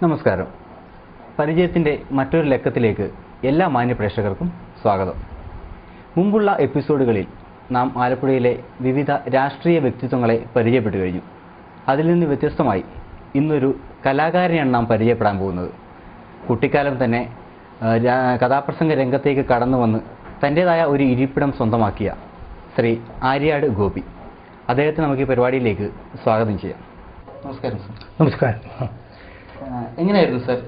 നമസ്കാരം. പരിചയത്തിൻ്റെ മറ്റൊരു ലക്കത്തിലേക്ക് എല്ലാ മാന്യപ്രേക്ഷകർക്കും സ്വാഗതം. മുമ്പുള്ള എപ്പിസോഡുകളിൽ നാം ആലപ്പുഴയിലെ വിവിധ രാഷ്ട്രീയ വ്യക്തിത്വങ്ങളെ പരിചയപ്പെട്ടു കഴിഞ്ഞു. അതിൽ നിന്ന് വ്യത്യസ്തമായി ഇന്നൊരു കലാകാരനെയാണ് നാം പരിചയപ്പെടാൻ പോകുന്നത്. കുട്ടിക്കാലം തന്നെ കഥാപ്രസംഗ രംഗത്തേക്ക് കടന്നു വന്ന് തൻ്റേതായ ഒരു ഇരിപ്പിടം സ്വന്തമാക്കിയ ശ്രീ ആര്യാട് ഗോപി. അദ്ദേഹത്തെ നമുക്ക് ഈ പരിപാടിയിലേക്ക് സ്വാഗതം ചെയ്യാം. നമസ്കാരം സർ. നമസ്കാരം. എങ്ങനെയായിരുന്നു സർ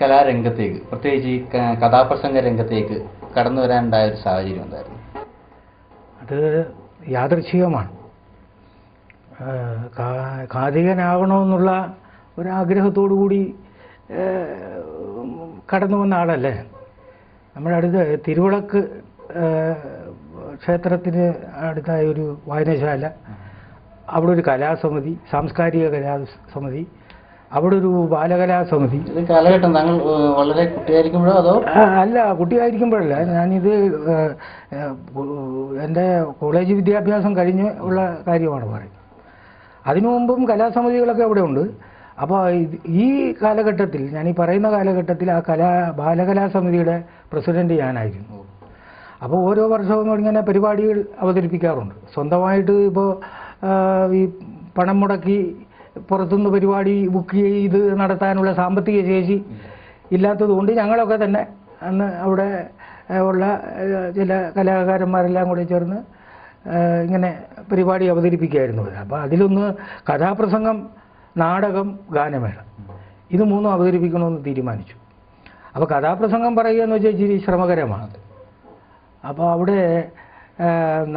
കലാരംഗത്തേക്ക്, പ്രത്യേകിച്ച് ഈ കഥാപ്രസംഗ രംഗത്തേക്ക് കടന്നു വരാനുണ്ടായ ഒരു സാഹചര്യം എന്തായിരുന്നു? അത് യാദൃച്ഛികമാണ്. കാഥികനാകണമെന്നുള്ള ഒരാഗ്രഹത്തോടു കൂടി കടന്നു വന്ന ആളല്ലേ. നമ്മുടെ അടുത്ത് തിരുവിളക്ക് ക്ഷേത്രത്തിന് അടുത്തായ ഒരു വായനശാല, അവിടെ ഒരു കലാസമിതി, സാംസ്കാരിക കലാസമിതി, അവിടെ ഒരു ബാലകലാസമിതി. കാലഘട്ടം താങ്കൾ വളരെ കുട്ടിയായിരിക്കുമ്പോഴോ അതോ? അല്ല, കുട്ടിയായിരിക്കുമ്പോഴല്ല. ഞാനിത് എൻ്റെ കോളേജ് വിദ്യാഭ്യാസം കഴിഞ്ഞ് ഉള്ള കാര്യമാണ് പറയുന്നത്. അതിനു മുമ്പും കലാസമിതികളൊക്കെ അവിടെ ഉണ്ട്. അപ്പോൾ ഈ കാലഘട്ടത്തിൽ, ഞാൻ ഈ പറയുന്ന കാലഘട്ടത്തിൽ ആ ബാലകലാസമിതിയുടെ പ്രസിഡന്റ് ഞാനായിരുന്നു. അപ്പോൾ ഓരോ വർഷവും ഇങ്ങനെ പരിപാടികൾ അവതരിപ്പിക്കാറുണ്ട്. സ്വന്തമായിട്ട് ഇപ്പോൾ ഈ പണം മുടക്കി പുറത്തുനിന്ന് പരിപാടി ബുക്ക് ചെയ്ത് നടത്താനുള്ള സാമ്പത്തിക ശേഷി ഇല്ലാത്തതുകൊണ്ട് ഞങ്ങളൊക്കെ തന്നെ അന്ന് അവിടെ ഉള്ള ചില കലാകാരന്മാരെല്ലാം കൂടി ചേർന്ന് ഇങ്ങനെ പരിപാടി അവതരിപ്പിക്കുകയായിരുന്നു. അപ്പോൾ അതിലൊന്ന് കഥാപ്രസംഗം, നാടകം, ഗാനമേള, ഇത് മൂന്നും അവതരിപ്പിക്കണമെന്ന് തീരുമാനിച്ചു. അപ്പോൾ കഥാപ്രസംഗം പറയുക എന്ന് വെച്ചാൽ ഇച്ചിരി ശ്രമകരമാണ്. അപ്പോൾ അവിടെ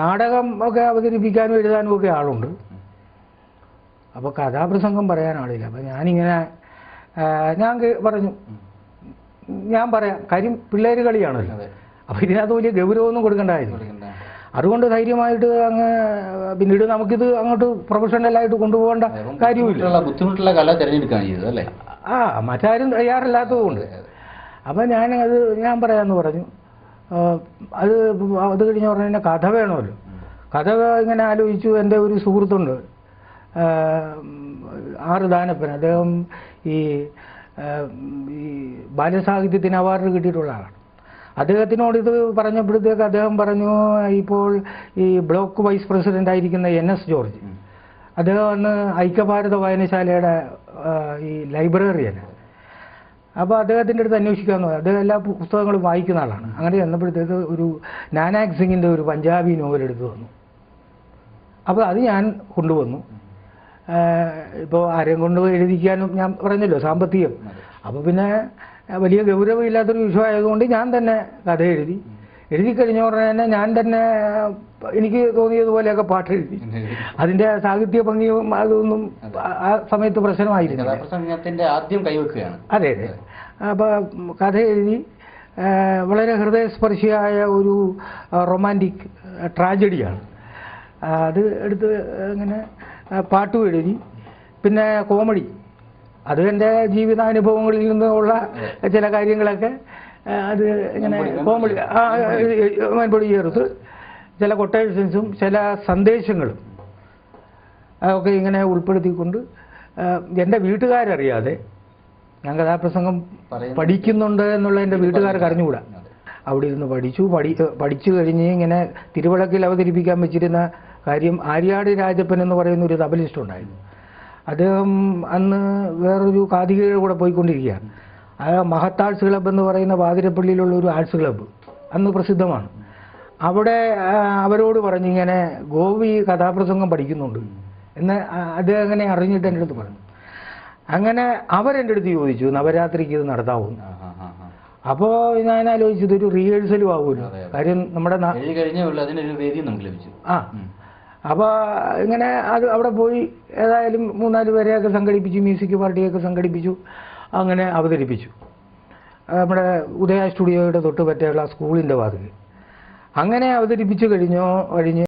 നാടകം ഒക്കെ അവതരിപ്പിക്കാനും എഴുതാനും ഒക്കെ ആളുണ്ട്. അപ്പോൾ കഥാപ്രസംഗം പറയാൻ ആളില്ല. അപ്പോൾ ഞാനിങ്ങനെ ഞാൻ പറഞ്ഞു, ഞാൻ പറയാം, കാര്യം പിള്ളേർ കളിയാണല്ലോ. അപ്പോൾ ഇതിനകത്ത് വലിയ ഗൗരവമൊന്നും കൊടുക്കേണ്ടായിരുന്നു. അതുകൊണ്ട് ധൈര്യമായിട്ട് അങ്ങ് പിന്നീട് നമുക്കിത് അങ്ങോട്ട് പ്രൊഫഷണലായിട്ട് കൊണ്ടുപോകേണ്ട കാര്യമില്ല. ബുദ്ധിമുട്ടുള്ള കല തിരഞ്ഞെടുക്കുകയാണ് ചെയ്തത് അല്ലേ? മറ്റാരും തയ്യാറില്ലാത്തതുകൊണ്ട്. അപ്പം ഞാൻ പറയാമെന്ന് പറഞ്ഞു. അത് കഴിഞ്ഞ് പറഞ്ഞാൽ കഥ വേണമല്ലോ. കഥ ഇങ്ങനെ ആലോചിച്ചു. എൻ്റെ ഒരു സുഹൃത്തുണ്ട്, ആർ ദാനപ്പൻ. അദ്ദേഹം ഈ ബാലസാഹിത്യത്തിന് അവാർഡ് കിട്ടിയിട്ടുള്ള ആളാണ്. അദ്ദേഹത്തിനോട് ഇത് പറഞ്ഞപ്പോഴത്തേക്ക് അദ്ദേഹം പറഞ്ഞു, ഇപ്പോൾ ഈ ബ്ലോക്ക് വൈസ് പ്രസിഡന്റ് ആയിരിക്കുന്ന NS ജോർജ്, അദ്ദേഹം അന്ന് ഐക്യഭാരത വായനശാലയുടെ ഈ ലൈബ്രറിയാണ്. അപ്പോൾ അദ്ദേഹത്തിൻ്റെ അടുത്ത് അന്വേഷിക്കാമെന്ന് പറഞ്ഞു. അദ്ദേഹം എല്ലാ പുസ്തകങ്ങളും വായിക്കുന്ന ആളാണ്. അങ്ങനെ ചെന്നപ്പോഴത്തേക്ക് ഒരു നാനാക് സിംഗിൻ്റെ ഒരു പഞ്ചാബി നോവൽ എടുത്തു വന്നു. അപ്പോൾ അത് ഞാൻ കൊണ്ടുവന്നു. ഇപ്പോൾ ആരെയും കൊണ്ട് എഴുതിക്കാനും ഞാൻ പറഞ്ഞല്ലോ, സാമ്പത്തികം. അപ്പോൾ പിന്നെ വലിയ ഗൗരവമില്ലാത്തൊരു വിഷയമായതുകൊണ്ട് ഞാൻ തന്നെ കഥ എഴുതി കഴിഞ്ഞ ഉടനെ തന്നെ ഞാൻ തന്നെ എനിക്ക് തോന്നിയതുപോലെയൊക്കെ പാട്ട് എഴുതി. അതിൻ്റെ സാഹിത്യ ഭംഗിയും അതൊന്നും ആ സമയത്ത് പ്രശ്നമായിരുന്നു. ആദ്യം കൈവെക്കുകയാണ്. അതെ. അപ്പോൾ കഥ എഴുതി. വളരെ ഹൃദയസ്പർശിയായ ഒരു റൊമാൻറ്റിക് ട്രാജഡിയാണ്. അത് എടുത്ത് ഇങ്ങനെ പാട്ടും എഴുതി. പിന്നെ കോമഡി, അത് എൻ്റെ ജീവിതാനുഭവങ്ങളിൽ നിന്നുള്ള ചില കാര്യങ്ങളൊക്കെ അത് ഇങ്ങനെ കോമഡി മൻപൊടി ചേർത്ത് ചില കൊട്ടേഷൻസും ചില സന്ദേശങ്ങളും ഒക്കെ ഇങ്ങനെ ഉൾപ്പെടുത്തിക്കൊണ്ട് എൻ്റെ വീട്ടുകാരറിയാതെ ഞാൻ കഥാപ്രസംഗം പഠിക്കുന്നുണ്ട് എന്നുള്ള എൻ്റെ വീട്ടുകാർക്ക് അറിഞ്ഞുകൂടാ. അവിടെ ഇരുന്ന് പഠിച്ചു കഴിഞ്ഞ് ഇങ്ങനെ തിരുവിളക്കിൽ അവതരിപ്പിക്കാൻ വെച്ചിരുന്ന കാര്യം ആര്യാട് രാജപ്പൻ എന്ന് പറയുന്ന ഒരു തബലിസ്റ്റ് ഉണ്ടായിരുന്നു. അദ്ദേഹം അന്ന് വേറൊരു കാഥികയുടെ കൂടെ പോയിക്കൊണ്ടിരിക്കുകയാണ്. ആ മഹത്ത് ആർട്സ് ക്ലബ്ബ് എന്ന് പറയുന്ന വാതിരപ്പള്ളിയിലുള്ള ഒരു ആർട്സ് ക്ലബ്ബ് അന്ന് പ്രസിദ്ധമാണ്. അവിടെ അവരോട് പറഞ്ഞു, ഇങ്ങനെ ഗോപി കഥാപ്രസംഗം പഠിക്കുന്നുണ്ട് എന്ന് അദ്ദേഹം അങ്ങനെ അറിഞ്ഞിട്ട് എൻ്റെ അടുത്ത് പറഞ്ഞു. അങ്ങനെ അവരെൻ്റെ അടുത്ത് ചോദിച്ചു, നവരാത്രിക്ക് ഇത് നടത്താവുന്നു. അപ്പോൾ ഞാൻ ആലോചിച്ചു, ഇതൊരു റിഹേഴ്സലും ആവുമല്ലോ. കാര്യം നമ്മുടെ അപ്പോൾ ഇങ്ങനെ അത് അവിടെ പോയി ഏതായാലും 3-4 പേരെയൊക്കെ സംഘടിപ്പിച്ചു, മ്യൂസിക് പാർട്ടിയൊക്കെ സംഘടിപ്പിച്ചു, അങ്ങനെ അവതരിപ്പിച്ചു. നമ്മുടെ ഉദയ സ്റ്റുഡിയോയുടെ തൊട്ട് പറ്റുള്ള സ്കൂളിൻ്റെ വാതിൽ അങ്ങനെ അവതരിപ്പിച്ചു കഴിഞ്ഞ്